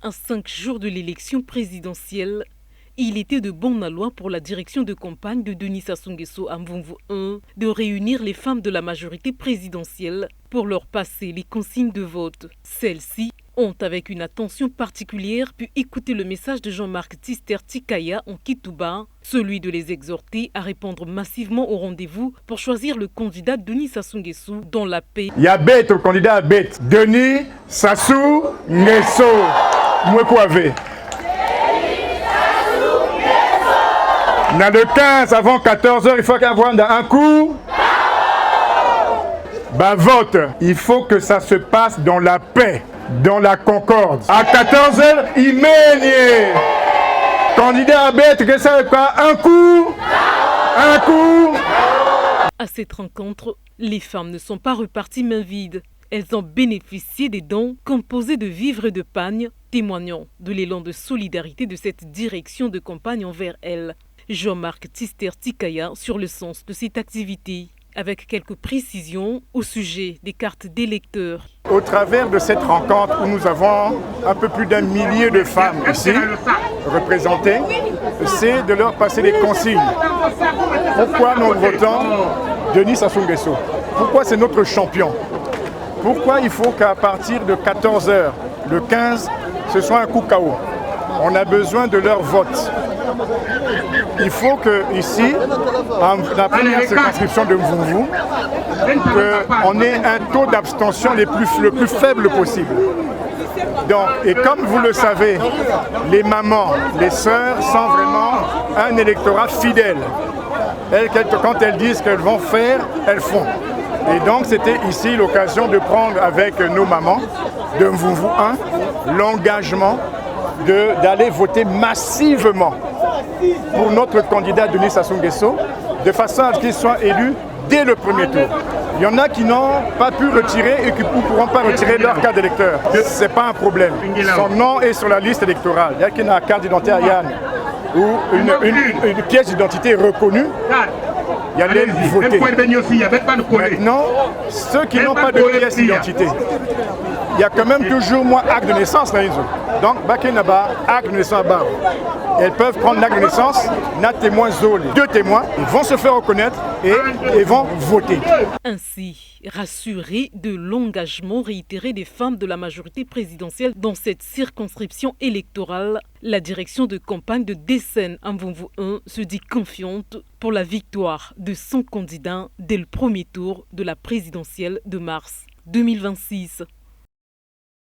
À 5 jours de l'élection présidentielle, il était de bon aloi pour la direction de campagne de Denis Sassou Nguesso à Mvumvu 1 de réunir les femmes de la majorité présidentielle pour leur passer les consignes de vote. Celles-ci ont, avec une attention particulière, pu écouter le message de Jean-Marc Tister Tikaya en Kitouba, celui de les exhorter à répondre massivement au rendez-vous pour choisir le candidat Denis Sassou Nguesso dans la paix. Il y a bête, le candidat à bête. Denis Sassou Nguesso. Mwekouave. Dans le 15 avant 14h, il faut qu'avoir un coup. Bah vote. Il faut que ça se passe dans la paix, dans la concorde. À 14h, il mène. Candidat à bête, que ça quoi? Un coup. Un coup. À cette rencontre, les femmes ne sont pas reparties main vide. Elles ont bénéficié des dons composés de vivres et de pagnes, témoignant de l'élan de solidarité de cette direction de campagne envers elles. Jean-Marc Tister Tikaya sur le sens de cette activité, avec quelques précisions au sujet des cartes d'électeurs. Au travers de cette rencontre où nous avons un peu plus d'1 millier de femmes ici représentées, c'est de leur passer des consignes. Pourquoi nous votons Denis Sassou Nguesso? Pourquoi c'est notre champion? Pourquoi il faut qu'à partir de 14h, le 15, ce soit un coup KO? On a besoin de leur vote. Il faut que ici, dans la première circonscription de Mvumvu, qu'on ait un taux d'abstention le plus faible possible. Donc, et comme vous le savez, les mamans, les sœurs sont vraiment un électorat fidèle. Quand elles disent qu'elles vont faire, elles font. Et donc c'était ici l'occasion de prendre avec nos mamans de Mvumvu 1 l'engagement d'aller voter massivement pour notre candidat Denis Sassou Nguesso, de façon à ce qu'il soit élu dès le premier tour. Il y en a qui n'ont pas pu retirer et qui ne pourront pas retirer leur carte d'électeur. Ce n'est pas un problème. Son nom est sur la liste électorale. Il y a qui n'a carte d'identité à Yann ou une pièce d'identité reconnue. Il y a les voter. Maintenant, ceux qui n'ont pas de pièce d'identité, il y a quand même toujours moins acte de naissance. Donc, Bakenaba, acte de naissance à bas. Elles peuvent prendre l'acte de naissance, n'a témoin Zoli. 2 témoins, ils vont se faire reconnaître et ils vont voter. Ainsi, rassurés de l'engagement réitéré des femmes de la majorité présidentielle dans cette circonscription électorale, la direction de campagne de Dessène à Mvumvu 1 se dit confiante pour la victoire de son candidat dès le premier tour de la présidentielle de mars 2026.